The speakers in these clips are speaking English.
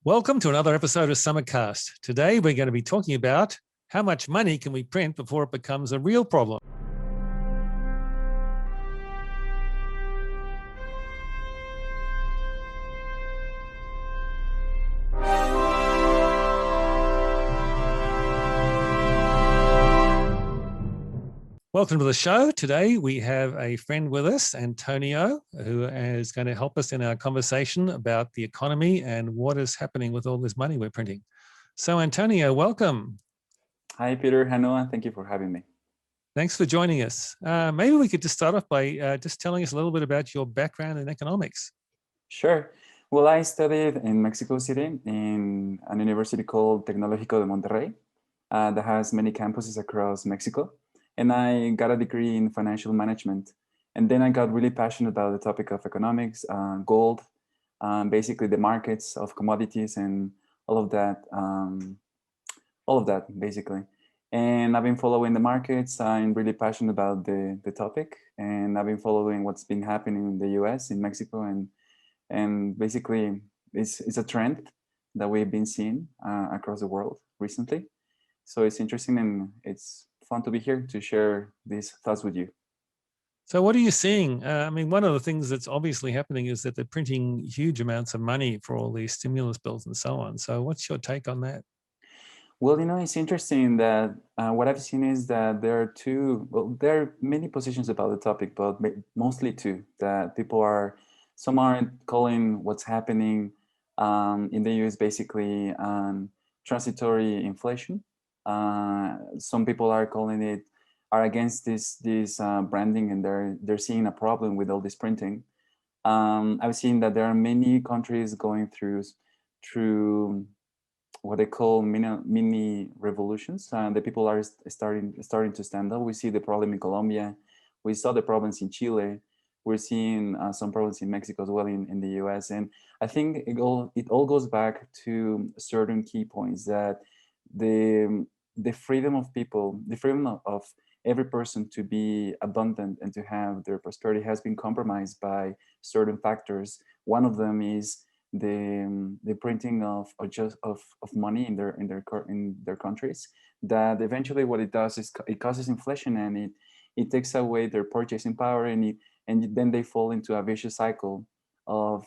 Welcome to another episode of SummitCast. Today we're going to be talking about how much money can we print before it becomes a real problem. Welcome to the show. Today we have a friend with us, Antonio, who is going to help us in our conversation about the economy and what is happening with all this money we're printing. So Antonio, welcome. Hi, Peter. Hanoa. Thank you for having me. Thanks for joining us. Maybe we could just start off by just telling us a little bit about your background in economics. Sure. Well, I studied in Mexico City in an university called Tecnológico de Monterrey that has many campuses across Mexico. And I got a degree in financial management. And then I got really passionate about the topic of economics, gold, basically the markets of commodities and all of that basically. And I've been following the markets. I'm really passionate about the topic. And I've been following what's been happening in the US, in Mexico. And basically, it's a trend that we've been seeing across the world recently. So it's interesting and it's fun to be here to share these thoughts with you. So what are you seeing? I mean, one of the things that's obviously happening is that they're printing huge amounts of money for all these stimulus bills and so on. So what's your take on that? Well, it's interesting that what I've seen is that there are many positions about the topic, but mostly two, that some are calling what's happening in the US basically transitory inflation. Some people are against this branding, and they're seeing a problem with all this printing. I've seen that there are many countries going through what they call mini revolutions, and the people are starting to stand up. We see the problem in Colombia. We saw the problems in Chile. We're seeing some problems in Mexico as well, in the US. And I think it all goes back to certain key points, that the freedom of people, the freedom of every person to be abundant and to have their prosperity has been compromised by certain factors. One of them is the printing of money in their countries, that eventually what it does is it causes inflation, and it takes away their purchasing power, and then they fall into a vicious cycle of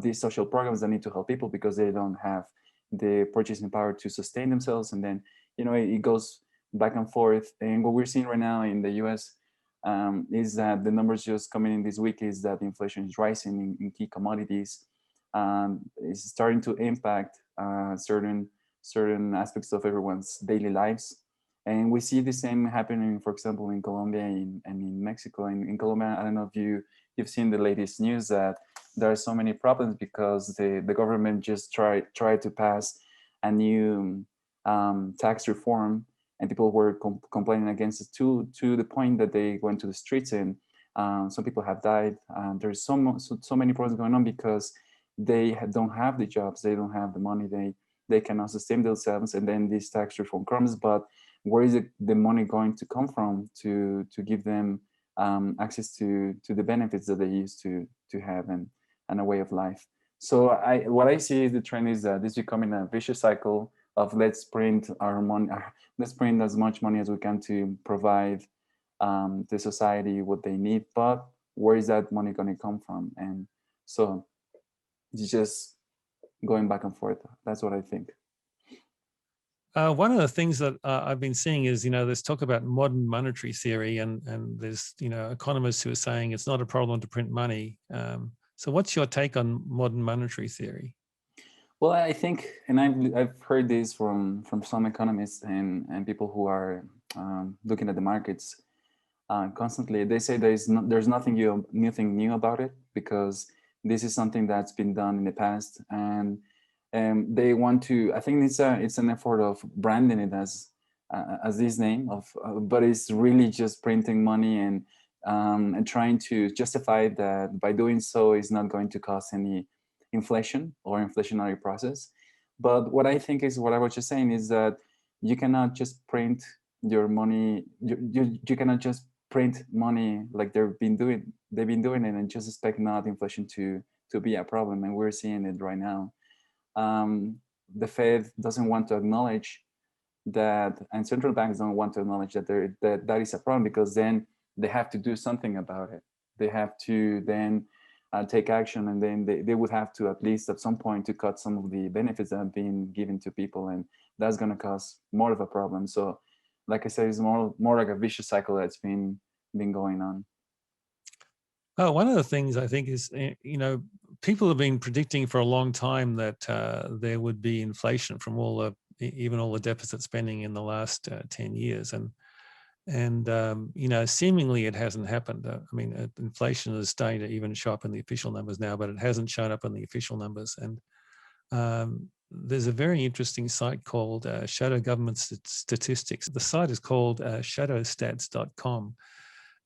these social programs that need to help people because they don't have the purchasing power to sustain themselves. And then it goes back and forth. And what we're seeing right now in the US is that the numbers just coming in this week is that inflation is rising in key commodities. It's starting to impact certain aspects of everyone's daily lives. And we see the same happening, for example, in Colombia and in Mexico. In Colombia, I don't know if you've seen the latest news that there are so many problems because the government just tried to pass a new tax reform, and people were complaining against it to the point that they went to the streets, and some people have died. There's so many problems going on because they don't have the jobs, they don't have the money, they cannot sustain themselves, and then this tax reform comes. But where is the money going to come from to give them access to the benefits that they used to have and a way of life? So what I see is the trend is that this is becoming a vicious cycle of let's print our money, let's print as much money as we can to provide the society what they need, but where is that money going to come from? And so it's just going back and forth. That's what I think. One of the things that I've been seeing is, there's talk about modern monetary theory, and there's, economists who are saying it's not a problem to print money. So what's your take on modern monetary theory? Well, I think, and I've heard this from some economists and people who are looking at the markets constantly. They say there's nothing new about it, because this is something that's been done in the past, and they want to. I think it's an effort of branding it as this name but it's really just printing money and trying to justify that by doing so is not going to cause any inflation or inflationary process. But what I think is what I was just saying is that you cannot just print your money. You cannot just print money like they've been doing it and just expect not inflation to be a problem. And we're seeing it right now. the Fed doesn't want to acknowledge that, and central banks don't want to acknowledge that that is a problem, because then they have to do something about it. They have to then take action, and then they would have to, at least at some point, to cut some of the benefits that have been given to people, and that's going to cause more of a problem. So like I said, it's more like a vicious cycle that's been going on. Oh, one of the things I think is, people have been predicting for a long time that there would be inflation from even all the deficit spending in the last 10 years. And seemingly it hasn't happened. I mean, inflation is starting to even show up in the official numbers now, but it hasn't shown up in the official numbers. And there's a very interesting site called Shadow Government Statistics. The site is called shadowstats.com.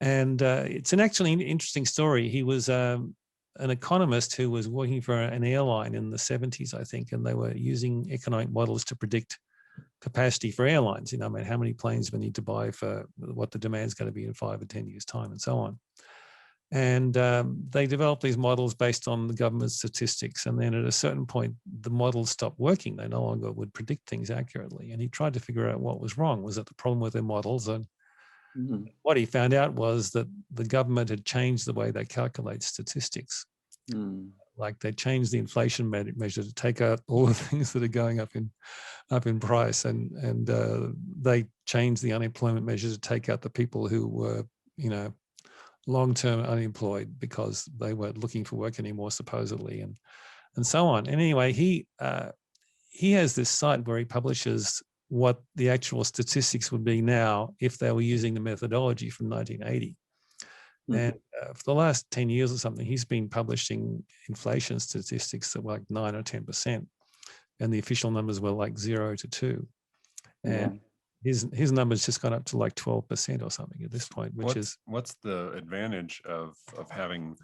And it's actually an interesting story. He was an economist who was working for an airline in the 70s, I think, and they were using economic models to predict capacity for airlines. I mean, how many planes we need to buy for what the demand is going to be in 5 or 10 years' time, and so on. And they developed these models based on the government statistics. And then at a certain point, the models stopped working. They no longer would predict things accurately. And he tried to figure out what was wrong. Was it the problem with their models? And what he found out was that the government had changed the way they calculate statistics. Like they changed the inflation measure to take out all the things that are going up in price, and they changed the unemployment measure to take out the people who were, long-term unemployed because they weren't looking for work anymore, supposedly, and so on. And anyway, he has this site where he publishes what the actual statistics would be now if they were using the methodology from 1980. And for the last 10 years or something, he's been publishing inflation statistics that were like 9 or 10%. And the official numbers were like 0 to 2. And his numbers just gone up to like 12% or something at this point, what's the advantage of having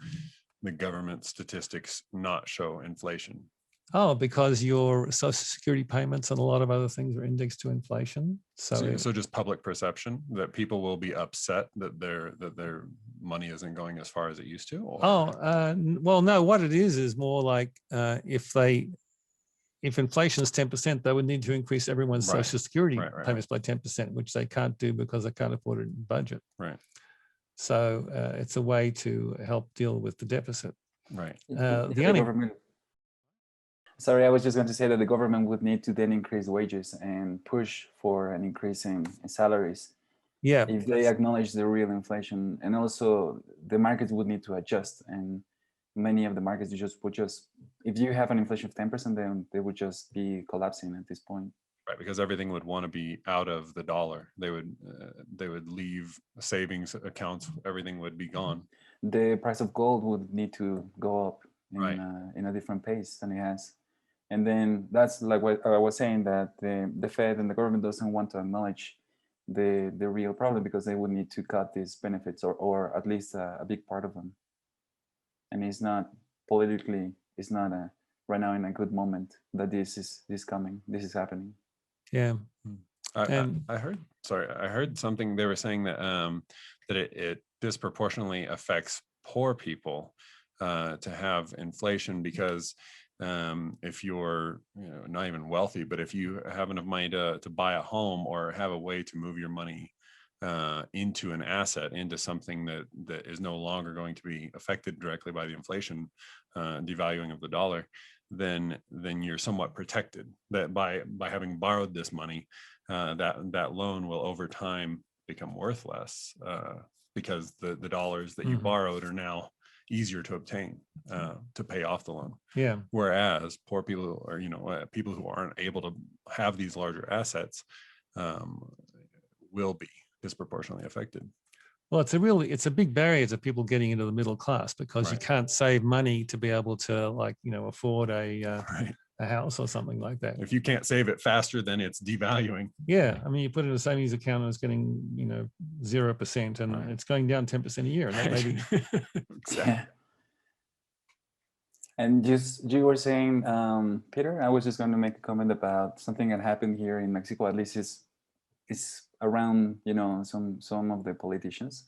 the government statistics not show inflation? Oh, because your Social Security payments and a lot of other things are indexed to inflation. So just public perception that people will be upset that their money isn't going as far as it used to? Or? Well, no, what it is more like if inflation is 10%, they would need to increase everyone's Social Security payments by 10%, which they can't do because they can't afford it in budget. Right. So it's a way to help deal with the deficit. Right. Sorry, I was just going to say that the government would need to then increase wages and push for an increase in salaries. Yeah. If they acknowledge the real inflation, and also the markets would need to adjust, and many of the markets if you have an inflation of 10%, then they would just be collapsing at this point. Right, because everything would want to be out of the dollar. They would leave savings accounts. Everything would be gone. The price of gold would need to go up in a different pace than it has. And then that's like what I was saying, that the Fed and the government doesn't want to acknowledge the real problem, because they would need to cut these benefits, or at least a big part of them. And it's not politically, it's not right now in a good moment that this is happening. Yeah. I heard something. They were saying that that it disproportionately affects poor people to have inflation, because if you're not even wealthy, but if you have enough money to buy a home, or have a way to move your money into an asset, into something that is no longer going to be affected directly by the inflation devaluing of the dollar, then you're somewhat protected, that by having borrowed this money, that loan will over time become worth less, because the dollars that you borrowed are now easier to obtain to pay off the loan. Yeah. Whereas poor people, or people who aren't able to have these larger assets, will be disproportionately affected. Well, it's a big barrier to people getting into the middle class, because you can't save money to be able to afford a house or something like that. If you can't save it faster, then it's devaluing. Yeah, I mean, you put it in a savings account and it's getting 0%, and it's going down 10% a year, and that may be exactly. Yeah. And you were saying, Peter, I was just going to make a comment about something that happened here in Mexico. At least it's around some of the politicians.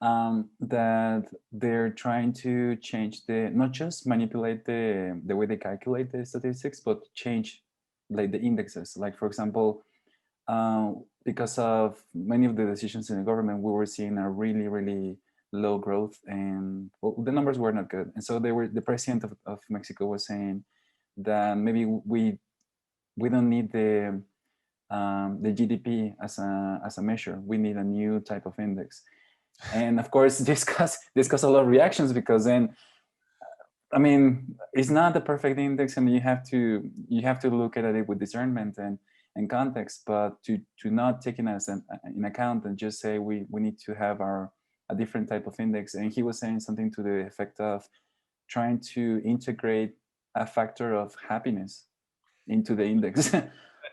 that they're trying to change not just manipulate the way they calculate the statistics, but change like the indexes. Like for example, because of many of the decisions in the government, we were seeing a really, really low growth, and well, the numbers were not good. And so the president of Mexico was saying that maybe we don't need the GDP as a measure. We need a new type of index. And of course, this caused a lot of reactions, because then, I mean, it's not the perfect index, and you have to look at it with discernment and context. But to not take it as in account and just say we need to have a different type of index. And he was saying something to the effect of trying to integrate a factor of happiness into the index.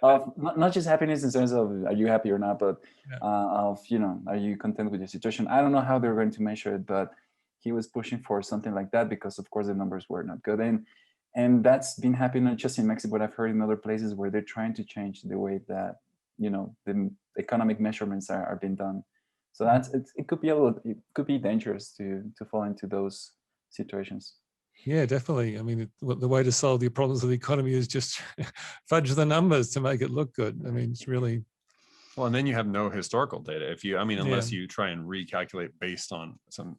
Of not just happiness in terms of are you happy or not, but of, you know, are you content with your situation? I don't know how they're going to measure it, but he was pushing for something like that, because of course the numbers were not good. And that's been happening not just in Mexico, but I've heard in other places where they're trying to change the way that, you know, the economic measurements are being done. So that's it could be dangerous to fall into those situations. Yeah, definitely. I mean, the way to solve the problems of the economy is just fudge the numbers to make it look good. I mean, it's really... Well, and then you have no historical data. If you, I mean, unless you try and recalculate based on some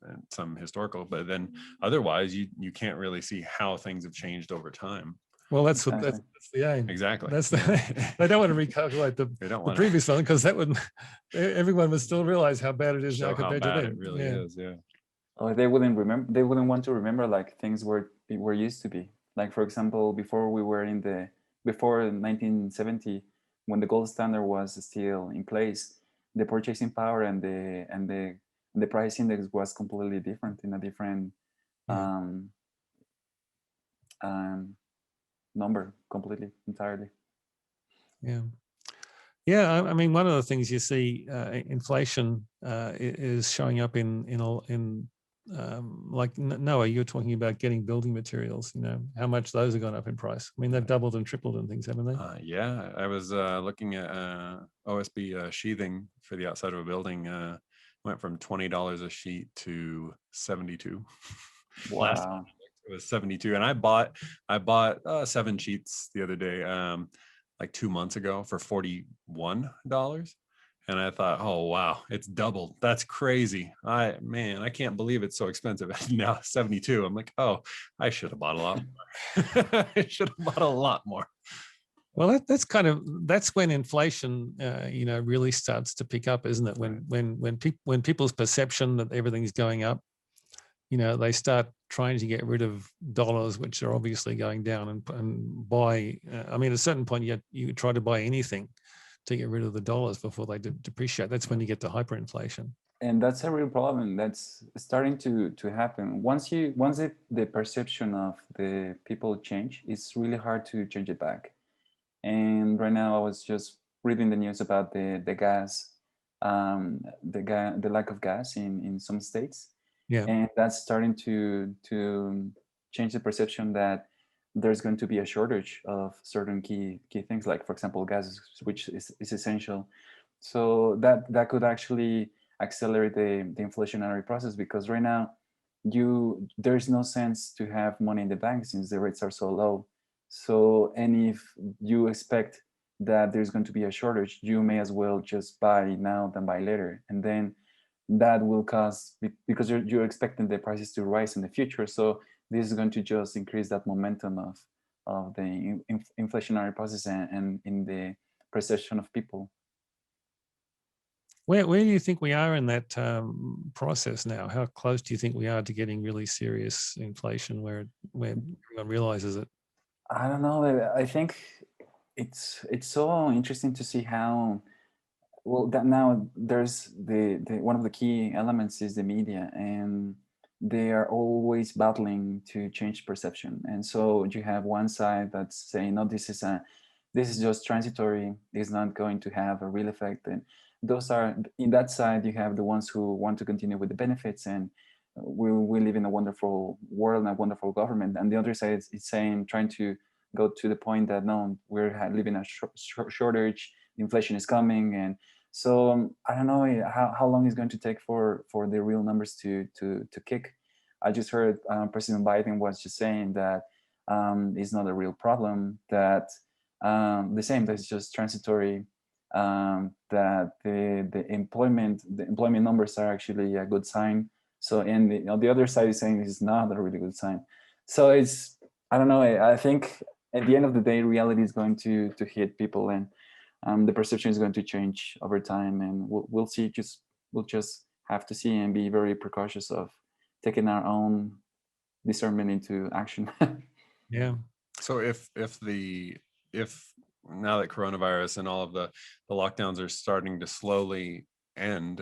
historical, but then otherwise you can't really see how things have changed over time. Well, that's the aim. Exactly. That's they don't want to recalculate the previous one, because that would everyone would still realize how bad it is now compared to then. It really is, yeah. Oh, they wouldn't remember. They wouldn't want to remember like things were used to be. Like for example, before 1970, when the gold standard was still in place, the purchasing power and the price index was completely different, in a different number, completely, entirely. Yeah, I mean, one of the things you see, inflation is showing up in like Noah, you're talking about getting building materials, you know, how much those have gone up in price. I mean, they've doubled and tripled and things, haven't they? Yeah, I was looking at OSB sheathing for the outside of a building. Went from $20 a sheet to $72. Wow. Last time it was $72, and I bought 7 sheets the other day, like 2 months ago, for $41. And I thought, oh, wow, it's doubled. That's crazy. I can't believe it's so expensive. Now 72. I'm like, oh, I should have bought a lot more. I should have bought a lot more. Well, that's when inflation, you know, really starts to pick up, isn't it? When people's perception that everything's going up, you know, they start trying to get rid of dollars, which are obviously going down, and buy. I mean, at a certain point, you try to buy anything to get rid of the dollars before they depreciate. That's when you get to hyperinflation. And that's a real problem. That's starting to happen. Once the perception of the people change, it's really hard to change it back. And right now, I was just reading the news about the gas, the lack of gas in some states. Yeah, and that's starting to change the perception that there's going to be a shortage of certain key things, like for example gas, which is essential. So that could actually accelerate the inflationary process, because right now there's no sense to have money in the bank since the rates are so low. So, and if you expect that there's going to be a shortage, you may as well just buy now than buy later, and then that will cause, because you're expecting the prices to rise in the future. So this is going to just increase that momentum of the inflationary process and in the perception of people. Where do you think we are in that process now? How close do you think we are to getting really serious inflation where everyone realizes it? I don't know. I think it's so interesting to see how well that now there's the one of the key elements is the media, and they are always battling to change perception. And so you have one side that's saying, no, this is just transitory, it's not going to have a real effect. And those are, in that side you have the ones who want to continue with the benefits, and we live in a wonderful world and a wonderful government. And the other side is saying, trying to go to the point that no, we're living a shortage, inflation is coming. And So I don't know how long it's going to take for the real numbers to kick. I just heard President Biden was just saying that it's not a real problem, that the same, that's just transitory, that the employment numbers are actually a good sign. So, and the other side is saying it's not a really good sign. So it's, I don't know, I think at the end of the day, reality is going to hit people, and the perception is going to change over time, and we'll see. We'll just have to see and be very precautious of taking our own discernment into action. Yeah. So if now that coronavirus and all of the lockdowns are starting to slowly end,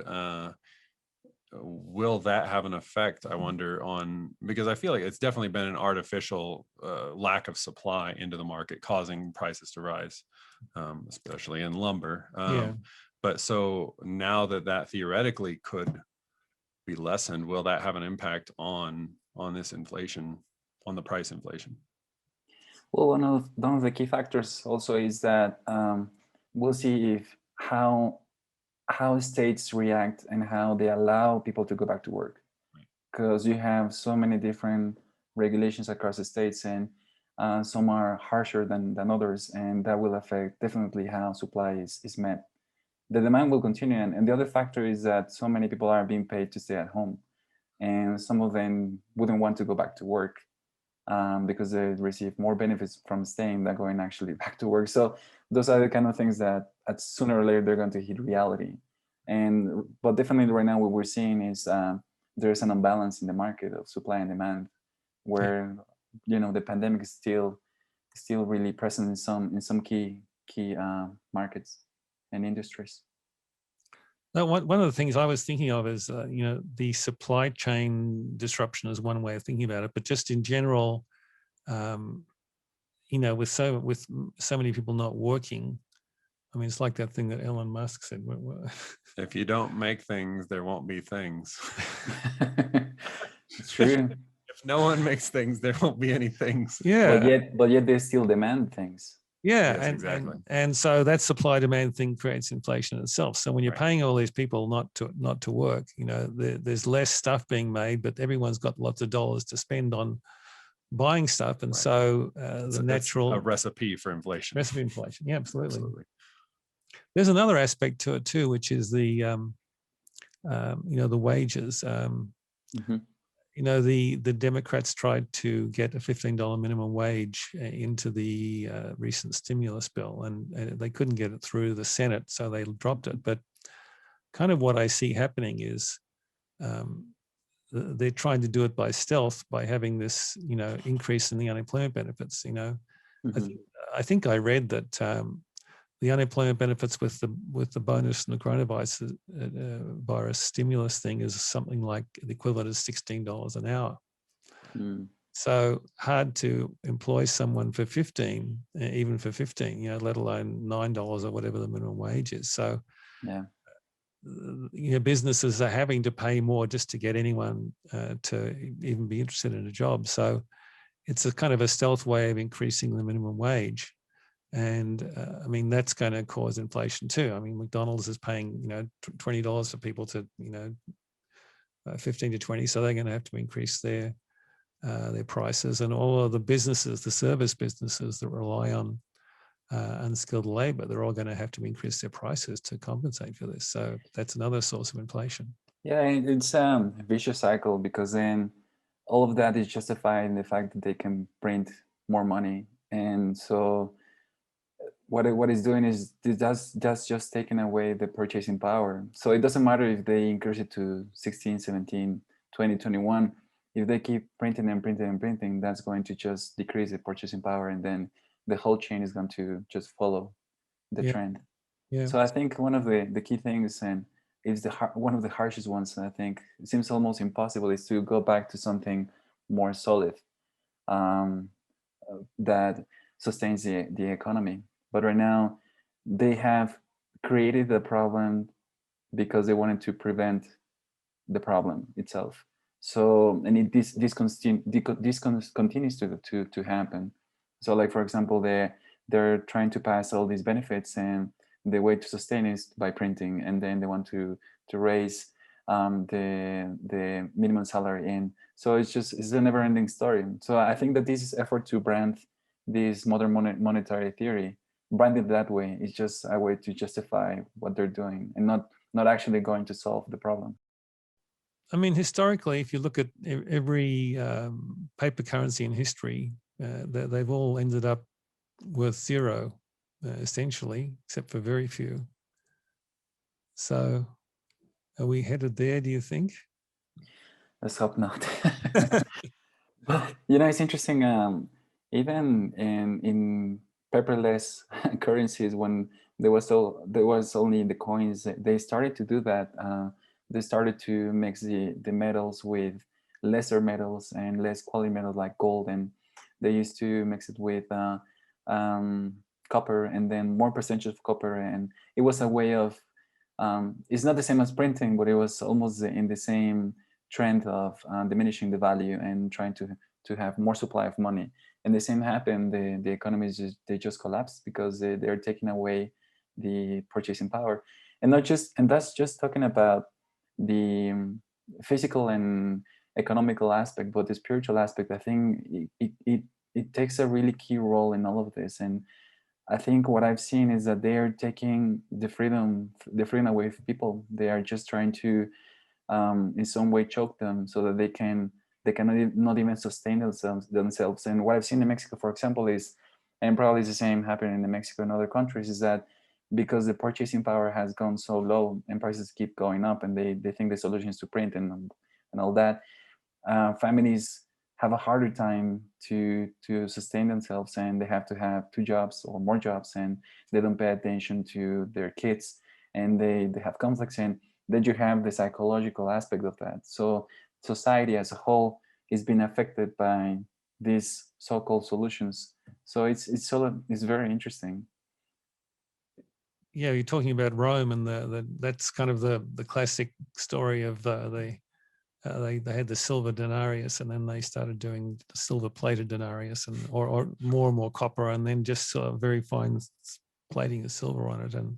will that have an effect, I wonder, on, because I feel like it's definitely been an artificial lack of supply into the market causing prices to rise, especially in lumber. Yeah. But so now that theoretically could be lessened, will that have an impact on this inflation, on the price inflation? Well, one of the key factors also is that we'll see if how states react and how they allow people to go back to work, because you have so many different regulations across the states, and some are harsher than others, and that will affect definitely how supply is met. The demand will continue, and the other factor is that so many people are being paid to stay at home, and some of them wouldn't want to go back to work because they receive more benefits from staying than going actually back to work. So those are the kind of things that sooner or later they're going to hit reality. But definitely right now what we're seeing is there's an imbalance in the market of supply and demand, where the pandemic is still really present in some key markets and industries. Now, one of the things I was thinking of is, the supply chain disruption is one way of thinking about it, but just in general, with so many people not working, I mean, it's like that thing that Elon Musk said. If you don't make things, there won't be things. It's true. If no one makes things, there won't be any things. Yeah. But yet they still demand things. Yeah, yes, exactly. And so that supply demand thing creates inflation itself. So when you're paying all these people not to work, there's less stuff being made, but everyone's got lots of dollars to spend on buying stuff, and so the natural a recipe for inflation. Recipe inflation, yeah, absolutely. There's another aspect to it too, which is the the wages. Mm-hmm. The Democrats tried to get a $15 minimum wage into the recent stimulus bill, and they couldn't get it through the Senate, so they dropped it. But kind of what I see happening is they're trying to do it by stealth by having this, increase in the unemployment benefits. Mm-hmm. I think I read that the unemployment benefits with the bonus and the coronavirus virus stimulus thing is something like the equivalent of $16 an hour. Mm. So hard to employ someone for 15, even for 15, let alone $9 or whatever the minimum wage is. So businesses are having to pay more just to get anyone to even be interested in a job. So it's a kind of a stealth way of increasing the minimum wage. And I mean, that's going to cause inflation too. I mean, McDonald's is paying, $20 for people to, 15 to 20. So they're going to have to increase their prices, and all of the businesses, the service businesses that rely on unskilled labor, they're all going to have to increase their prices to compensate for this. So that's another source of inflation. Yeah, it's a vicious cycle, because then all of that is justified in the fact that they can print more money. And so what it's doing is that's just taking away the purchasing power. So it doesn't matter if they increase it to 16, 17, 20, 21. If they keep printing and printing and printing, that's going to just decrease the purchasing power, and then the whole chain is going to just follow the trend. Yeah. So I think one of the key things, and it's one of the harshest ones, I think it seems almost impossible, is to go back to something more solid that sustains the economy. But right now, they have created the problem because they wanted to prevent the problem itself. So, and this continues to happen. So, like for example, they're trying to pass all these benefits, and the way to sustain is by printing, and then they want to raise the minimum salary in. So it's a never-ending story. So I think that this effort to brand this modern monetary theory, branded that way, is just a way to justify what they're doing, and not actually going to solve the problem. I mean, historically, if you look at every paper currency in history, they've all ended up worth zero, essentially, except for very few. So are we headed there, do you think? Let's hope not. But, it's interesting. Even in paperless currencies, when there was only the coins, they started to do that. They started to mix the metals with lesser metals and less quality metals like gold, and they used to mix it with copper, and then more percentage of copper, and it was a way of it's not the same as printing, but it was almost in the same trend of diminishing the value and trying to have more supply of money. And the same happened. The economies just collapsed because they're taking away the purchasing power, and that's just talking about the physical and economical aspect, but the spiritual aspect, I think it takes a really key role in all of this. And I think what I've seen is that they are taking the freedom away from people. They are just trying to in some way choke them so that they cannot even sustain themselves. And what I've seen in Mexico, for example, is, and probably it's the same happening in Mexico and other countries, is that because the purchasing power has gone so low and prices keep going up, and they think the solution is to print and all that, families have a harder time to sustain themselves, and they have to have 2 jobs or more jobs, and they don't pay attention to their kids, and they have conflicts, and then you have the psychological aspect of that. So society as a whole is being affected by these so-called solutions. So it's very interesting. Yeah, you're talking about Rome, and that's kind of the classic story of they had the silver denarius, and then they started doing the silver plated denarius, and or more and more copper, and then just very fine plating of silver on it. And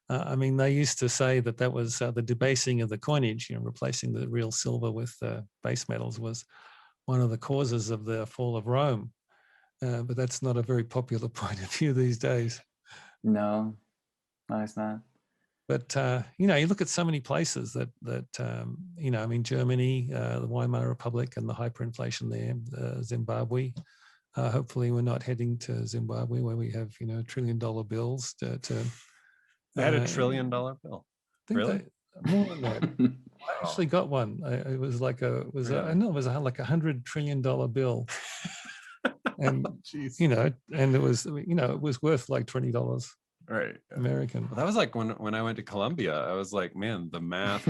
I mean, they used to say that was the debasing of the coinage, replacing the real silver with base metals was one of the causes of the fall of Rome. But that's not a very popular point of view these days. No, it's not. But you look at so many places that I mean, Germany, the Weimar Republic, and the hyperinflation there, Zimbabwe. Hopefully, we're not heading to Zimbabwe where we have $1 trillion bills. They had $1 trillion bill. Really? More than that. I actually got one. It was like it was like $100 trillion bill. And and it was worth like $20. Right. American. Well, that was like when I went to Colombia, I was like, man, the math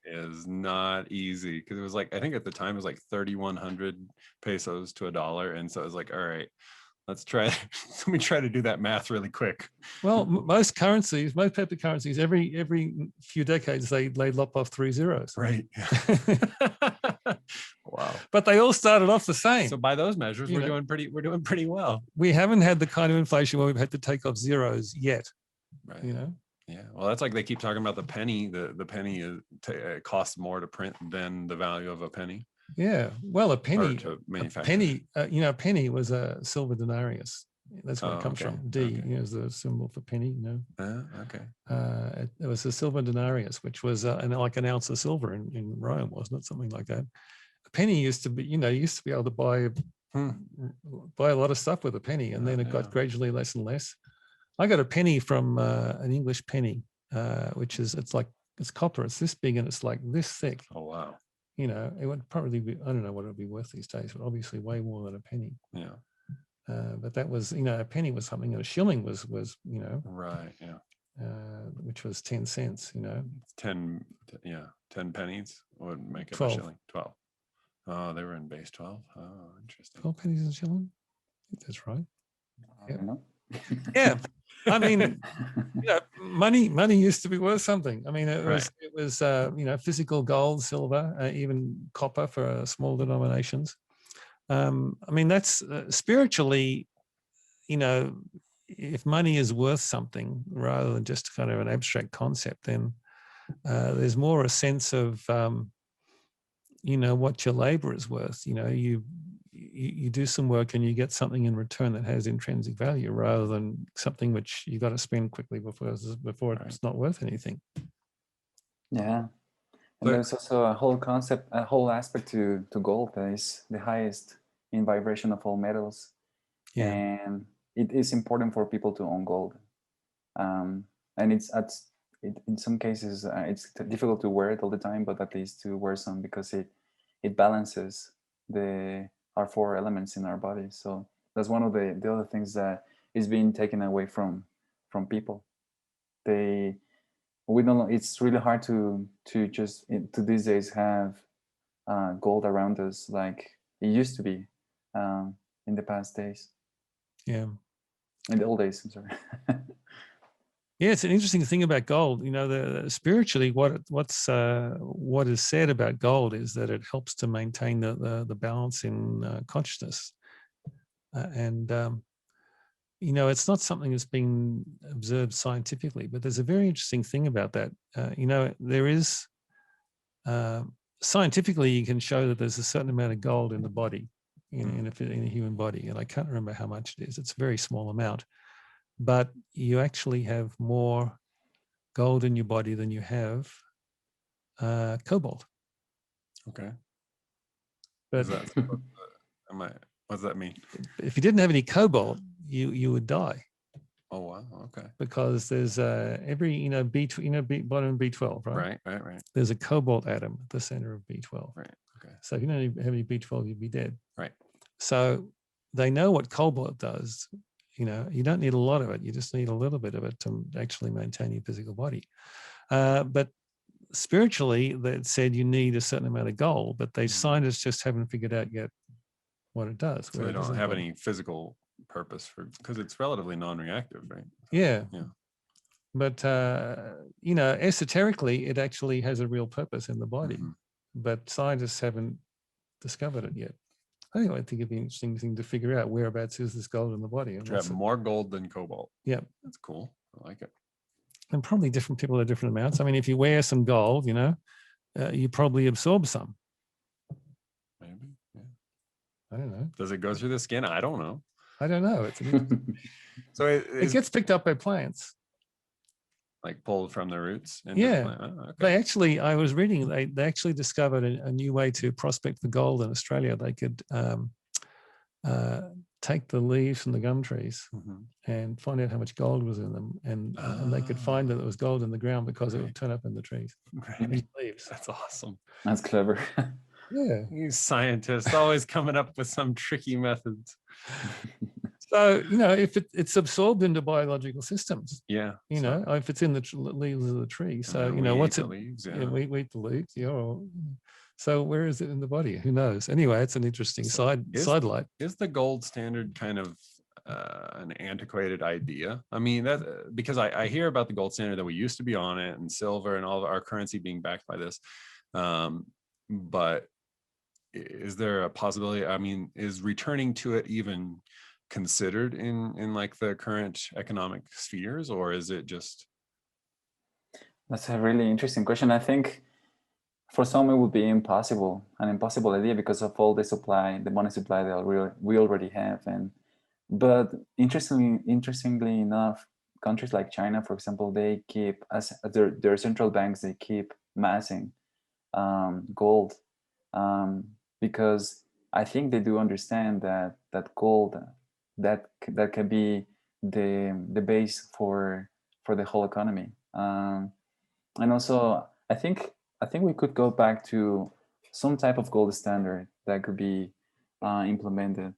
is not easy, because it was like, I think at the time it was like 3,100 pesos to $1. And so I was like, all right, let me try to do that math really quick. Well, most paper currencies, every few decades, they lop off 3 zeros. Right. Wow. But they all started off the same. So by those measures, we're doing pretty well. We haven't had the kind of inflation where we've had to take off zeros yet. Right. Yeah. Well, that's like they keep talking about the penny. The penny costs more to print than the value of a penny. Yeah. Well, a penny was a silver denarius. That's where it comes from. D is the symbol for penny. It was a silver denarius, which was like an ounce of silver in Rome, wasn't it? Something like that. A penny used to be, able to buy a lot of stuff with a penny, and then it got gradually less and less. I got a penny from an English penny, which is it's copper. It's this big and it's like this thick. Oh wow! It would probably be, I don't know what it would be worth these days, but obviously way more than a penny. Yeah. But that was, a penny was something, and a shilling was right. Yeah. Which was 10 cents. 10 pennies would make it 12. A shilling. 12. Oh, they were in base 12. Oh, interesting. 12 pennies a shilling. I think that's right. I don't know. Yeah. I mean, money used to be worth something. I mean, it was physical gold, silver, even copper for small denominations. I mean, that's spiritually, if money is worth something rather than just kind of an abstract concept, then there's more a sense of, what your labor is worth. You do some work and you get something in return that has intrinsic value rather than something which you got to spend quickly before it's not worth anything. Yeah. And there's also a whole concept, a whole aspect to gold that is the highest in vibration of all metals. Yeah. And it is important for people to own gold. And in some cases, it's difficult to wear it all the time, but at least to wear some, because it balances our 4 elements in our body. So that's one of the other things that is being taken away from people. We don't know, it's really hard to these days have gold around us like it used to be in the past days. Yeah. In the old days, I'm sorry. Yeah, it's an interesting thing about gold. Spiritually, what is said about gold is that it helps to maintain the balance in consciousness, it's not something that's been observed scientifically, but there's a very interesting thing about that. There is scientifically, you can show that there's a certain amount of gold in the body, in a human body, and I can't remember how much it is. It's a very small amount. But you actually have more gold in your body than you have cobalt. Okay. But what does that mean? If you didn't have any cobalt, you would die. Oh wow. Okay. Because there's every vitamin B12, right? Right. There's a cobalt atom at the center of B12. Right. Okay. So if you don't have any B12, you'd be dead. Right. So they know what cobalt does. You don't need a lot of it. You just need a little bit of it to actually maintain your physical body. But spiritually, that said you need a certain amount of gold, but scientists just haven't figured out yet what it does. So they don't have any physical purpose because it's relatively non-reactive, right? Yeah. Yeah. But esoterically, it actually has a real purpose in the body, but scientists haven't discovered it yet. I think it'd be an interesting thing to figure out whereabouts is this gold in the body. You have more gold than cobalt. Yeah. That's cool. I like it. And probably different people have different amounts. I mean, if you wear some gold, you probably absorb some. Maybe. Yeah. I don't know. Does it go through the skin? I don't know. I don't know. So it gets picked up by plants. Like pulled from the roots? Yeah. Okay. They actually, I was reading, they actually discovered a new way to prospect for gold in Australia. They could take the leaves from the gum trees and find out how much gold was in them. And they could find that there was gold in the ground because it would turn up in the trees. Right. Leaves. That's awesome. That's clever. Yeah. You scientists always coming up with some tricky methods. So, if it's absorbed into biological systems, yeah. If it's in the leaves of the tree. So, what's it? Leaves, yeah. We eat the leaves. Yeah. So where is it in the body? Who knows? Anyway, it's an interesting sidelight. Is the gold standard kind of an antiquated idea? I mean, that because I hear about the gold standard that we used to be on it, and silver and all of our currency being backed by this. But is there a possibility? I mean, is returning to it even considered in like the current economic spheres, or is it just? That's a really interesting question. I think for some it would be an impossible idea because of all the money supply that we already have. But interestingly enough, countries like China, for example, they keep as their central banks, they keep massing gold because I think they do understand that gold that can be the base for the whole economy. And also, I think we could go back to some type of gold standard that could be implemented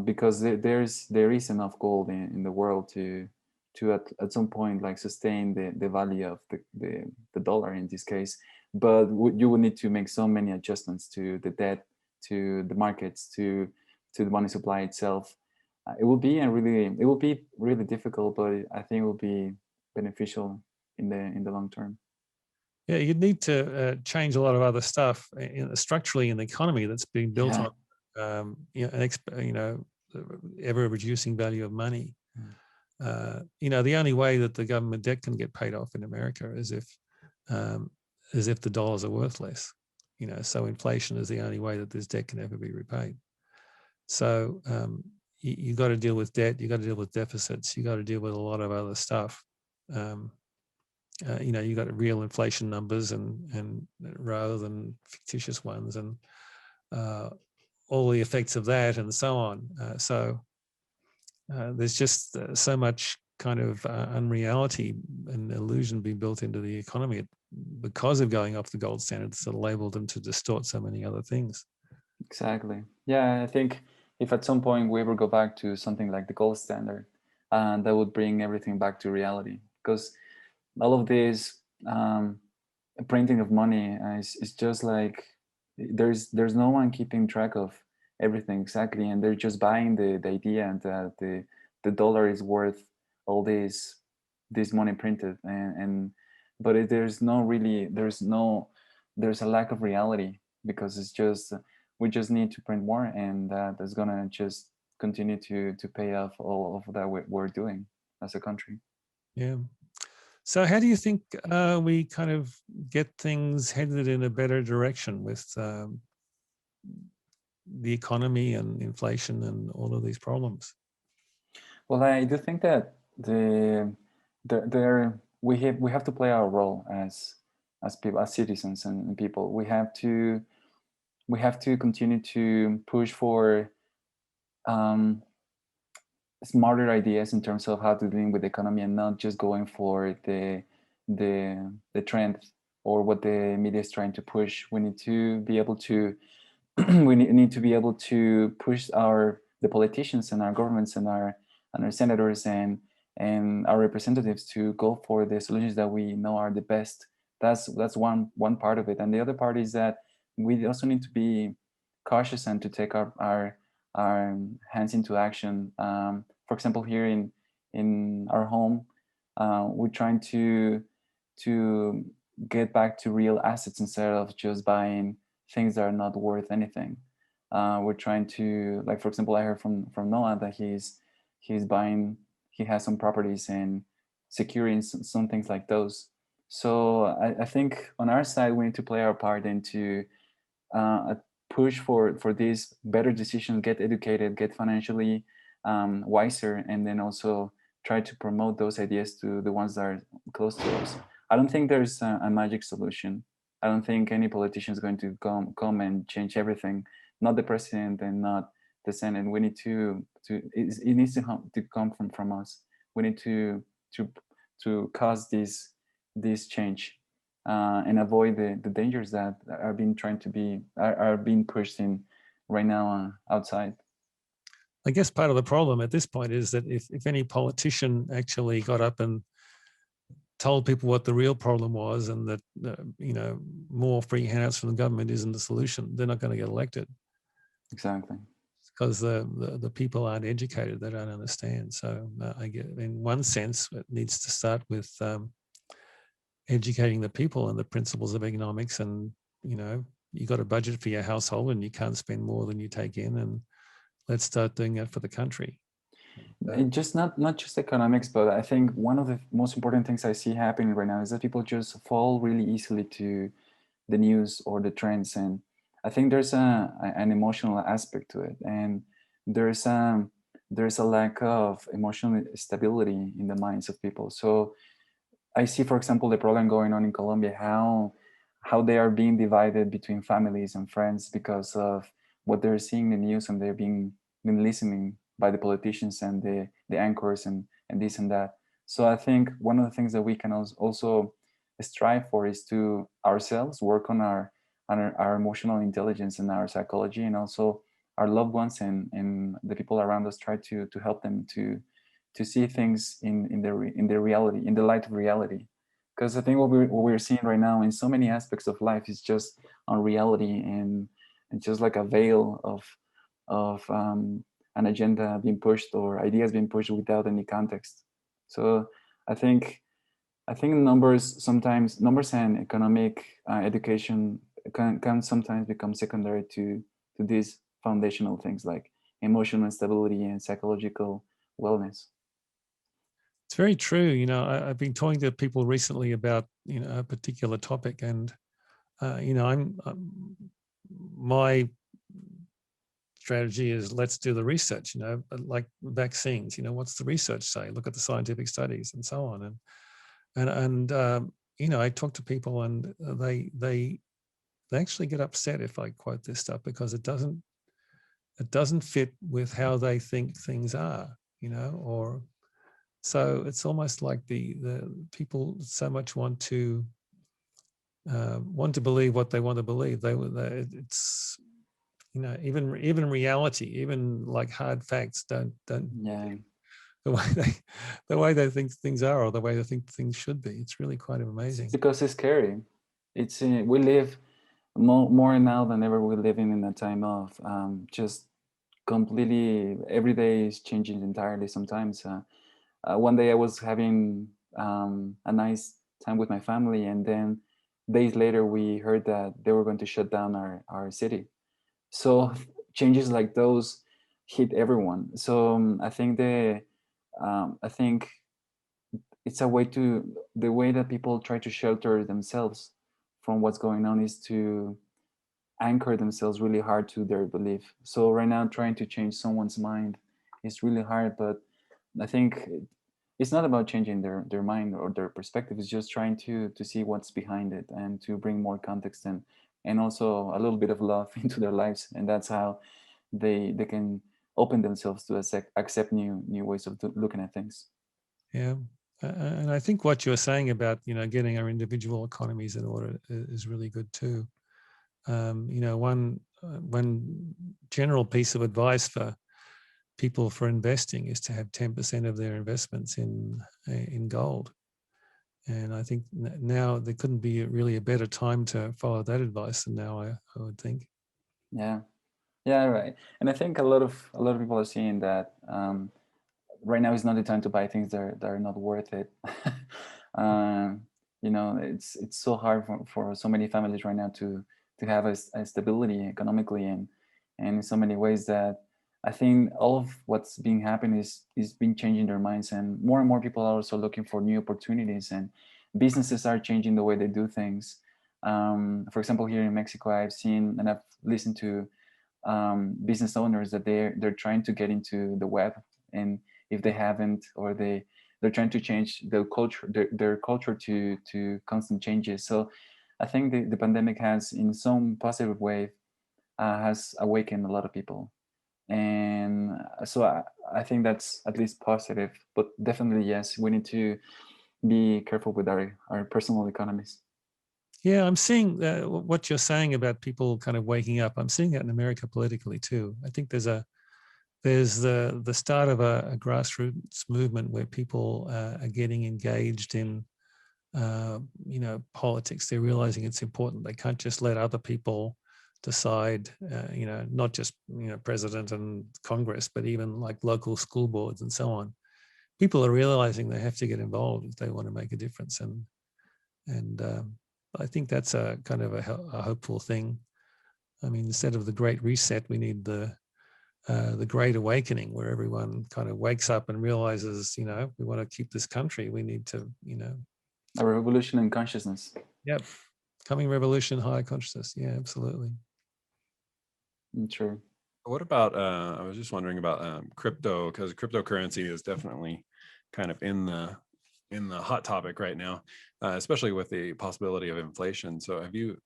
because there is enough gold in the world to at some point like sustain the value of the dollar in this case. But you would need to make so many adjustments to the debt, to the markets, to the money supply itself. It will be really difficult, but I think it will be beneficial in the long term. Yeah, you'd need to change a lot of other stuff structurally in the economy that's being built on, ever reducing value of money. The only way that the government debt can get paid off in America is if the dollars are worth less. So inflation is the only way that this debt can ever be repaid. So you got to deal with debt. You got to deal with deficits. You got to deal with a lot of other stuff. You got real inflation numbers and rather than fictitious ones, and all the effects of that and so on. So there's just so much kind of unreality and illusion being built into the economy because of going off the gold standards that labeled them to distort so many other things. Exactly. Yeah, I think if at some point we ever go back to something like the gold standard, that would bring everything back to reality, because all of this printing of money is just like there's no one keeping track of everything exactly, and they're just buying the idea that the dollar is worth all this money printed, but there's a lack of reality, because it's just we just need to print more, and that's gonna just continue to pay off all of that we're doing as a country. Yeah. So how do you think we kind of get things headed in a better direction with the economy and inflation and all of these problems? Well, I do think that we have to play our role as people, as citizens and people. We have to continue to push for smarter ideas in terms of how to deal with the economy, and not just going for the trend or what the media is trying to push. We need to be able to we need to be able to push the politicians and our governments and our senators and our representatives to go for the solutions that we know are the best. That's one part of it, and the other part is that we also need to be cautious and to take our hands into action. For example, here in our home, we're trying to get back to real assets instead of just buying things that are not worth anything. We're trying to, like, for example, I heard from Noah that he has some properties and securing some things like those. So I think on our side we need to play our part and to push for these better decisions, get educated, get financially wiser, and then also try to promote those ideas to the ones that are close to us. I don't think there's a magic solution. I don't think any politician is going to come and change everything. Not the president and not the Senate. We need it needs to come from us. We need to cause this change and avoid the dangers that are being pushed in right now outside. I guess part of the problem at this point is that if any politician actually got up and told people what the real problem was, and that more free handouts from the government isn't the solution, they're not going to get elected. Exactly. Because the people aren't educated, they don't understand. So I get, in one sense, it needs to start with educating the people and the principles of economics, and you got a budget for your household and you can't spend more than you take in, and let's start doing that for the country. Just not just economics, but I think one of the most important things I see happening right now is that people just fall really easily to the news or the trends, and I think there's an emotional aspect to it, and there's a lack of emotional stability in the minds of people. So I see, for example, the problem going on in Colombia, how they are being divided between families and friends because of what they're seeing in the news, and they're been listening by the politicians and the anchors and this and that. So I think one of the things that we can also strive for is to ourselves work on our emotional intelligence and our psychology, and also our loved ones and the people around us, try to help them to see things in the reality, in the light of reality. Because I think what we're seeing right now in so many aspects of life is just unreality and just like a veil of an agenda being pushed or ideas being pushed without any context. So I think numbers and economic education can sometimes become secondary to these foundational things like emotional stability and psychological wellness. very true. You know, I've been talking to people recently about, you know, a particular topic, and you know, my strategy is let's do the research. You know, like vaccines. You know, what's the research say? Look at the scientific studies and so on. And you know, I talk to people, and they actually get upset if I quote this stuff, because it doesn't fit with how they think things are. You know, or so it's almost like the people so much want to believe what they want to believe. It's, you know, even reality, even like hard facts don't Yeah, the way they think things are, or the way they think things should be. It's really quite amazing. because it's scary. It's we live more now than ever. We're living in a time of just completely, every day is changing entirely. Sometimes one day I was having a nice time with my family, and then days later we heard that they were going to shut down our city. So changes like those hit everyone. So I think it's a way to, the way that people try to shelter themselves from what's going on is to anchor themselves really hard to their belief. So right now, trying to change someone's mind is really hard, but I think it's not about changing their mind or their perspective. It's just trying to see what's behind it and to bring more context and also a little bit of love into their lives. And that's how they can open themselves to accept new ways of looking at things. Yeah. And I think what you're saying about, you know, getting our individual economies in order is really good too. You know, one general piece of advice for people for investing is to have 10% of their investments in gold. And I think now there couldn't be really a better time to follow that advice than now, I would think. Yeah, yeah, right. And I think a lot of people are seeing that right now is not the time to buy things that are not worth it. You know, it's so hard for so many families right now to have a stability economically, and in so many ways that I think all of what's been happening is been changing their minds, and more people are also looking for new opportunities, and businesses are changing the way they do things. For example, here in Mexico, I've seen and I've listened to business owners that they're trying to get into the web, and if they haven't, or they're trying to change their culture, their culture to constant changes. So I think the pandemic has, in some positive way, has awakened a lot of people, and so I think that's at least positive. But definitely, yes, we need to be careful with our personal economies. Yeah, I'm seeing what you're saying about people kind of waking up. I'm seeing that in America politically too. I think there's the start of a grassroots movement where people are getting engaged in you know, politics. They're realizing it's important. They can't just let other people decide. You know, not just, you know, president and Congress, but even like local school boards and so on. People are realizing they have to get involved if they want to make a difference, and I think that's a kind of a hopeful thing. I mean, instead of the Great Reset, we need the Great Awakening, where everyone kind of wakes up and realizes, you know, we want to keep this country. We need to, you know, A revolution in consciousness. Yep, coming revolution, higher consciousness. Yeah, absolutely. True. What about? I was just wondering about crypto, because cryptocurrency is definitely kind of in the hot topic right now, especially with the possibility of inflation. So have you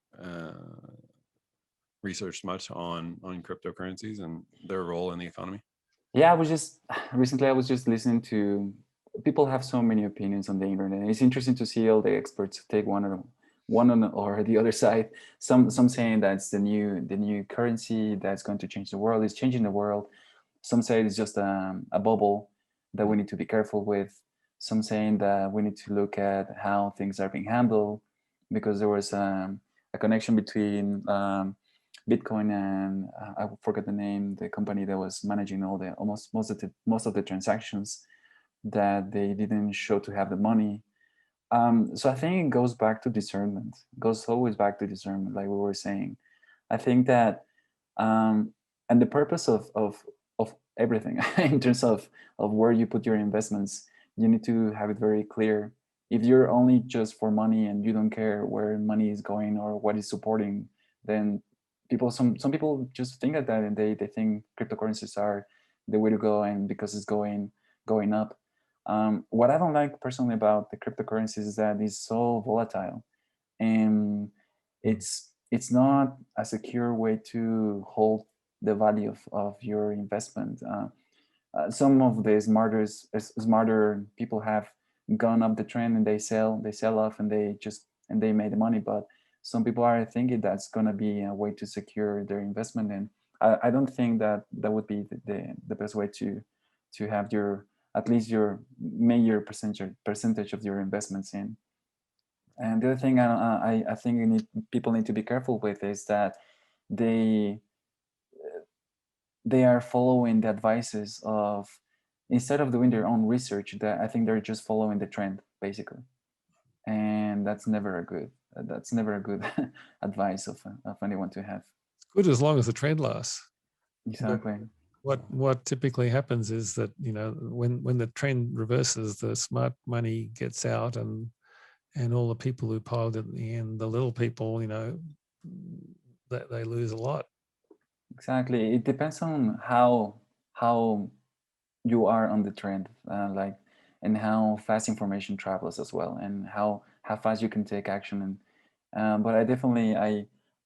researched much on cryptocurrencies and their role in the economy? Yeah, I was just listening to, people have so many opinions on the internet. It's interesting to see all the experts take one or the other side. Some saying that's the new currency that's going to change the world. It's changing the world. Some say it's just a bubble that we need to be careful with. Some saying that we need to look at how things are being handled, because there was a connection between Bitcoin and I forget the name, the company that was managing all the most of the transactions, that they didn't show to have the money. So I think it goes back to discernment. It goes always back to discernment, like we were saying. I think that and the purpose of everything in terms of where you put your investments You need to have it very clear. If you're only just for money and you don't care where money is going or what is supporting, then some people just think of that, and they think cryptocurrencies are the way to go, and because it's going up. What I don't like personally about the cryptocurrencies is that it's so volatile, and it's not a secure way to hold the value of your investment. Some of the smarter people have gone up the trend and they sell off, and they made the money. But some people are thinking that's going to be a way to secure their investment, and I don't think that would be the best way to have your, at least your major percentage of your investments in. And the other thing I think people need to be careful with is that they are following the advices of, instead of doing their own research, that I think they're just following the trend basically, and that's never a good advice of anyone to have. It's good as long as the trend lasts. Exactly. But what typically happens is that, you know, when the trend reverses, the smart money gets out, and all the people who piled it in, the little people, you know, that they lose a lot. Exactly. It depends on how you are on the trend, like, and how fast information travels as well, and how fast you can take action. And but I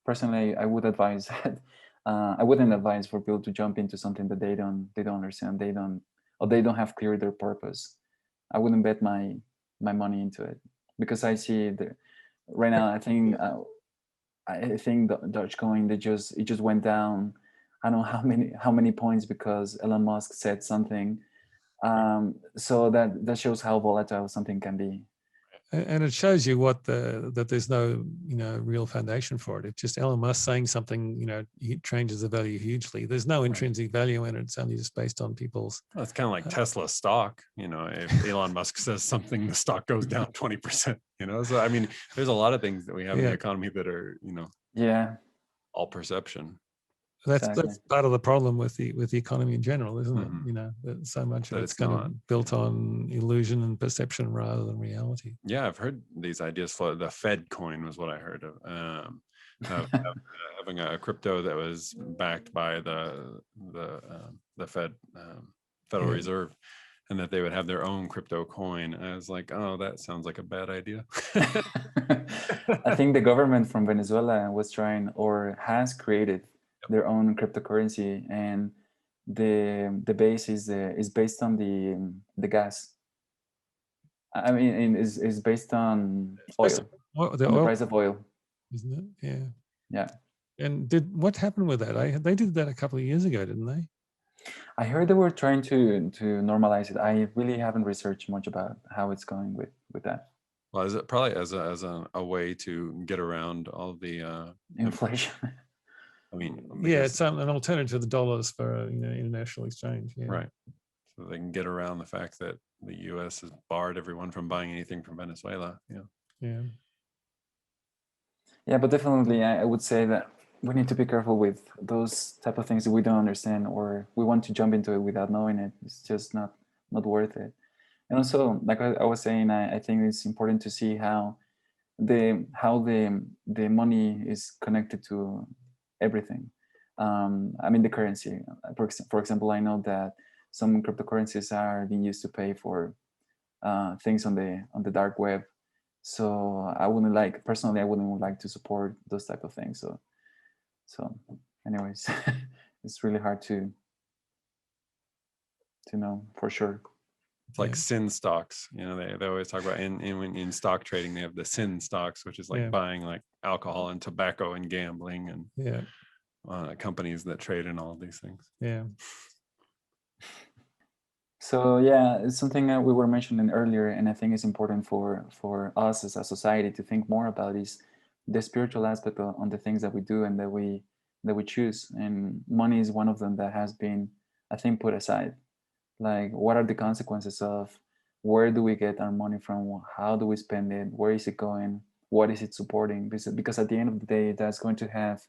personally I would advise that I wouldn't advise for people to jump into something that they don't understand, they don't have clear their purpose. I wouldn't bet my money into it, because I see right now. I think the Dogecoin, it just went down. I don't know how many points, because Elon Musk said something. So that shows how volatile something can be. And it shows you that there's no, you know, real foundation for it. It's just Elon Musk saying something, you know, it changes the value hugely. There's no intrinsic value in it. It's only just based on people's. Well, it's kind of like Tesla stock. You know, if Elon Musk says something, the stock goes down 20%. You know, so I mean, there's a lot of things that we have in the economy that are, you know, all perception. That's part of the problem with the economy in general, isn't it? Mhm. You know, that so much of That it's it's kind not, of built on illusion and perception rather than reality. Yeah, I've heard these ideas. The Fed coin was what I heard of having a crypto that was backed by the Fed, Federal Reserve, and that they would have their own crypto coin. I was like, oh, that sounds like a bad idea. I think the government from Venezuela was trying, or has created, their own cryptocurrency, and the base is based on the gas. I mean, is based on oil, the price of oil, isn't it? Yeah. Yeah. And what happened with that? They did that a couple of years ago, didn't they? I heard they were trying to normalize it. I really haven't researched much about how it's going with that. Well, is it probably as a way to get around all the inflation? I mean, yeah, it's an alternative to the dollars for international exchange. Yeah. Right. So they can get around the fact that the U.S. has barred everyone from buying anything from Venezuela. Yeah. Yeah. Yeah, but definitely, I would say that we need to be careful with those type of things that we don't understand, or we want to jump into it without knowing it. It's just not worth it. And also, like I was saying, I think it's important to see how the money is connected to everything. I mean, the currency. For example, I know that some cryptocurrencies are being used to pay for things on the dark web. So I wouldn't like to support those type of things. So anyways, it's really hard to know for sure. It's like sin stocks. You know, they always talk about in stock trading, they have the sin stocks, which is like buying like alcohol and tobacco and gambling and companies that trade in all of these things. Yeah. So yeah, it's something that we were mentioning earlier, and I think it's important for us as a society to think more about is the spiritual aspect on the things that we do and that we choose. And money is one of them that has been, I think, put aside. Like, what are the consequences of where do we get our money from? How do we spend it? Where is it going? What is it supporting? Because at the end of the day, that's going to have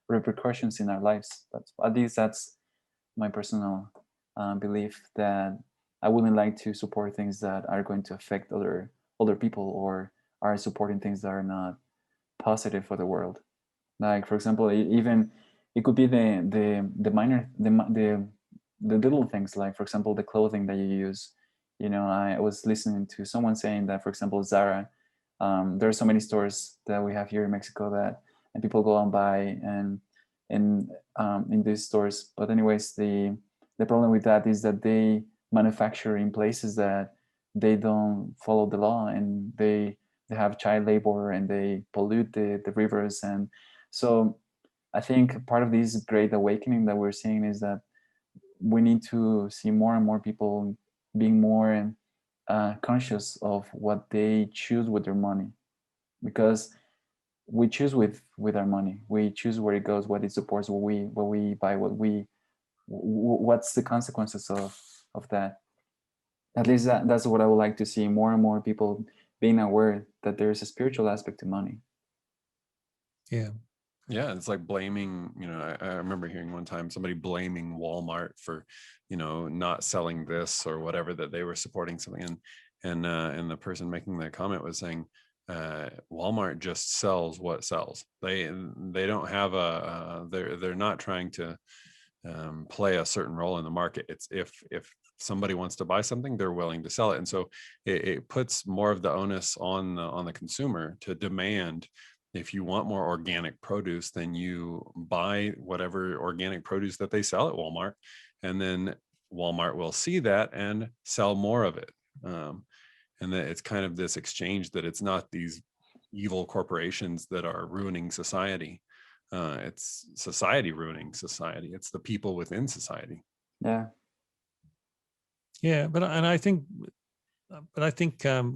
repercussions in our lives. At least that's my personal belief, that I wouldn't like to support things that are going to affect other people, or are supporting things that are not positive for the world. Like, for example, even it could be the minor the little things, like, for example, the clothing that you use. I was listening to someone saying that, for example, Zara, there are so many stores that we have here in Mexico and people go and buy and in these stores. But anyways, the problem with that is that they manufacture in places that they don't follow the law, and they have child labor, and they pollute the rivers. And so I think part of this great awakening that we're seeing is that we need to see more and more people being more conscious of what they choose with their money, because we choose with our money. We choose where it goes, what it supports, what we buy, what's the consequences of that. At least that's what I would like to see, more and more people being aware that there's a spiritual aspect to money. Yeah, it's like blaming, I remember hearing one time somebody blaming Walmart for, not selling this or whatever, that they were supporting something. And the person making that comment was saying, Walmart just sells what sells. They don't have they're not trying to play a certain role in the market. It's if somebody wants to buy something, they're willing to sell it. And so it puts more of the onus on the consumer to demand, if you want more organic produce, then you buy whatever organic produce that they sell at Walmart, and then Walmart will see that and sell more of it. And that it's kind of this exchange, that it's not these evil corporations that are ruining society. It's society ruining society. It's the people within society. Yeah. But I think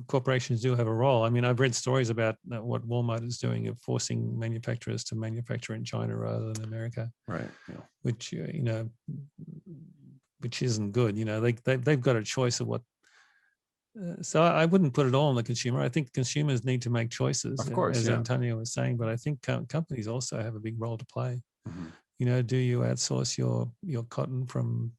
corporations do have a role. I mean, I've read stories about what Walmart is doing of forcing manufacturers to manufacture in China rather than America. Right. Yeah. Which which isn't good. They've got a choice of what. So I wouldn't put it all on the consumer. I think consumers need to make choices, of course, as Antonio was saying. But I think companies also have a big role to play. Mm-hmm. Do you outsource your cotton from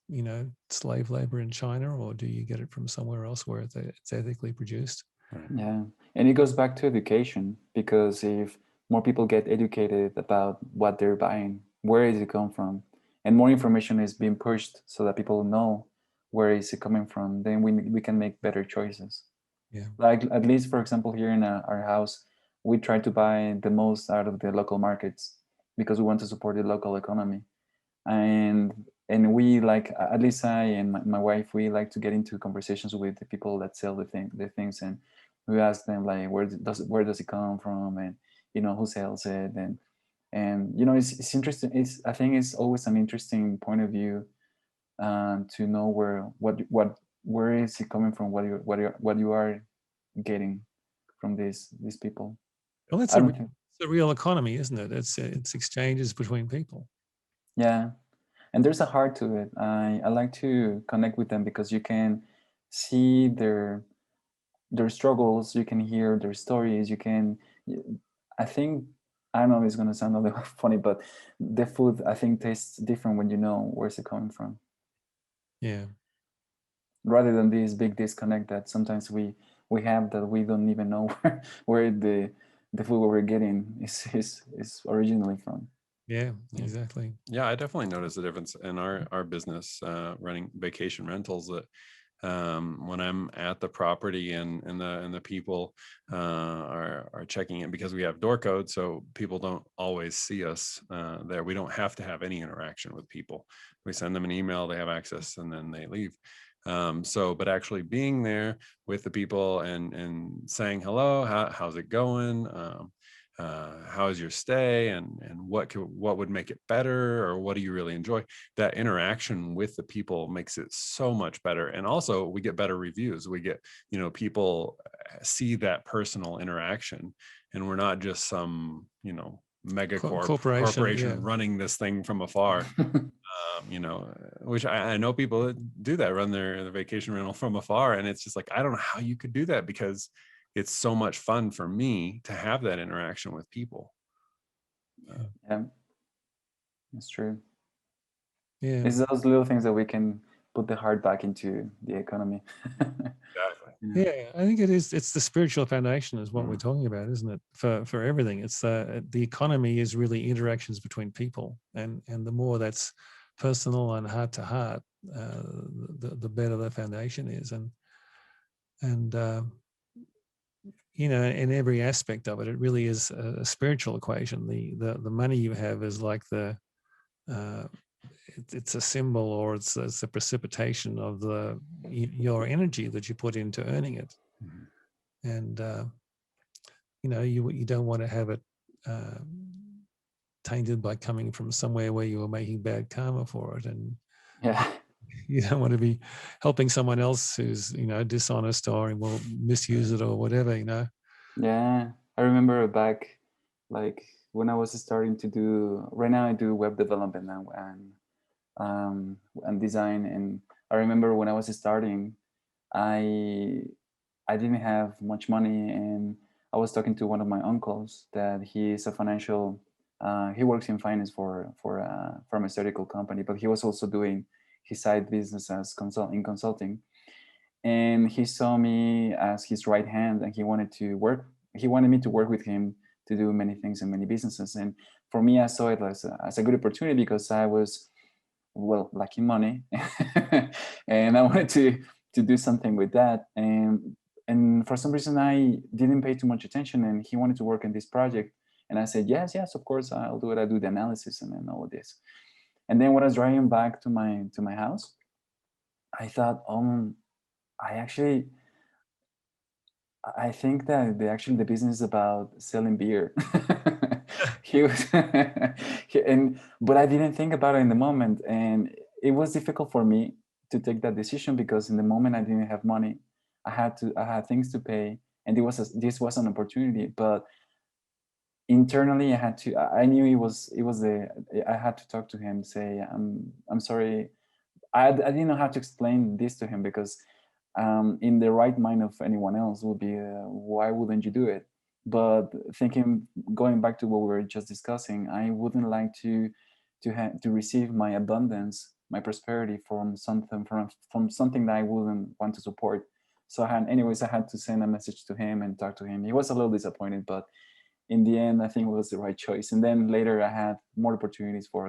slave labor in China, or do you get it from somewhere else where it's ethically produced? Right. Yeah, and it goes back to education, because if more people get educated about what they're buying, where is it come from, and more information is being pushed so that people know where is it coming from, then we can make better choices. Yeah. Like, at least, for example, here in our house, we try to buy the most out of the local markets because we want to support the local economy. And we, like, at least I and my wife, we like to get into conversations with the people that sell the things, and we ask them, like, where does it come from, and who sells it, and it's interesting. I think it's always an interesting point of view to know where is it coming from, what you are getting from these people. Well, it's a real economy, isn't it? It's exchanges between people. Yeah, and there's a heart to it. I like to connect with them because you can see their struggles, you can hear their stories, I think, I don't know if it's going to sound a little funny, but the food, I think, tastes different when you know where's it coming from. Yeah. Rather than this big disconnect that sometimes we have, that we don't even know where the food we're getting is originally from. Yeah, exactly. Yeah, I definitely noticed the difference in our business, running vacation rentals, that when I'm at the property and the people are checking it, because we have door codes, so people don't always see us there. We don't have to have any interaction with people. We send them an email, they have access, and then they leave. But actually being there with the people and saying hello, how's it going? How's your stay, and what would make it better, or what do you really enjoy? That interaction with the people makes it so much better. And also we get better reviews. We get, people see that personal interaction, and we're not just some, mega corporation running this thing from afar. Which I know people that do that, run their vacation rental from afar. And it's just like, I don't know how you could do that, because it's so much fun for me to have that interaction with people. Yeah, it's true. Yeah, it's those little things that we can put the heart back into the economy. Exactly. Yeah, I think it is. It's the spiritual foundation is what we're talking about, isn't it? For everything, it's the economy is really interactions between people, and the more that's personal and heart to heart, the better the foundation is, and you know, in every aspect of it, it really is a spiritual equation. The money you have is like it's a symbol, or it's a precipitation of your energy that you put into earning it. And you know, you don't want to have it tainted by coming from somewhere where you were making bad karma for it, and you don't want to be helping someone else who's, you know, dishonest or will misuse it or whatever, you know. Yeah, I remember back, like when I was starting to do. Right now, I do web development now and design. And I remember when I was starting, I didn't have much money, and I was talking to one of my uncles that he is a financial. He works in finance for a pharmaceutical company, but he was also doing his side business as consulting. And he saw me as his right hand, and he wanted me to work with him to do many things and many businesses. And for me, I saw it as a good opportunity because I was, well, lacking money and I wanted to do something with that. And for some reason I didn't pay too much attention, and he wanted to work in this project, and I said yes, of course, I'll do it. I do the analysis and then all of this. And then when I was driving back to my house, I thought, I think that the business is about selling beer. He was, but I didn't think about it in the moment, and it was difficult for me to take that decision because in the moment I didn't have money. I had things to pay, and this was an opportunity. But internally, I knew I had to talk to him, say, I'm sorry. I didn't know how to explain this to him because in the right mind of anyone else would be, why wouldn't you do it? But going back to what we were just discussing, I wouldn't like to receive my abundance, my prosperity from something that I wouldn't want to support. So I had to send a message to him and talk to him. He was a little disappointed, but in the end, I think it was the right choice. And then later, I had more opportunities for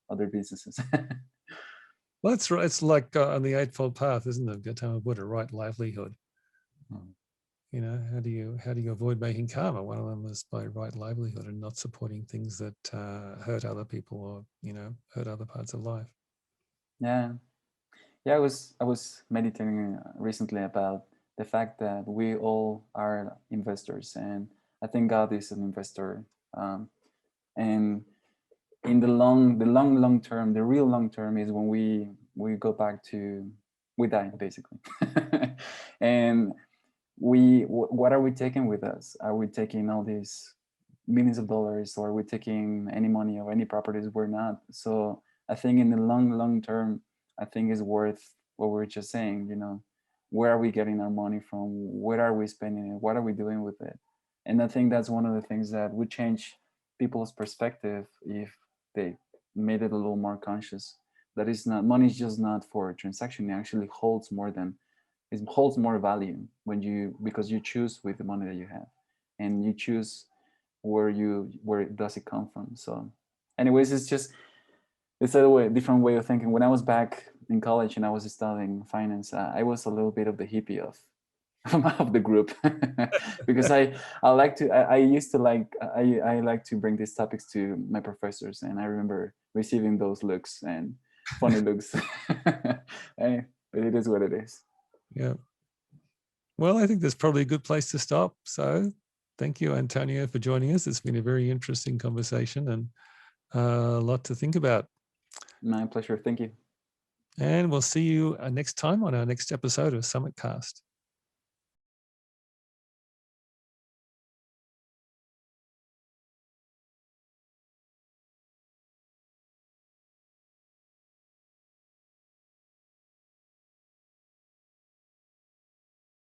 other businesses. Well, that's right. It's like on the Eightfold Path, isn't it? What a right livelihood. You know, how do you avoid making karma? One of them is by right livelihood and not supporting things that hurt other people or, you know, hurt other parts of life. Yeah. I was meditating recently about the fact that we all are investors, and I think God is an investor. And in the long term, the real long term is when we go back to, we die basically. And what are we taking with us? Are we taking all these millions of dollars, or are we taking any money or any properties? We're not. So I think in the long term, I think it's worth what we're just saying, you know, where are we getting our money from? Where are we spending it? What are we doing with it? And I think that's one of the things that would change people's perspective if they made it a little more conscious. That is not, money is just not for a transaction. It actually holds more value because you choose with the money that you have, and you choose where does it come from. So anyways, it's a different way of thinking. When I was back in college and I was studying finance, I was a little bit of the hippie of the group because I used to like to bring these topics to my professors, and I remember receiving those looks and funny looks. But it is what it is. Yeah. Well, I think that's probably a good place to stop. So thank you, Antonio, for joining us. It's been a very interesting conversation and a lot to think about. My pleasure. Thank you. And we'll see you next time on our next episode of SummitCast.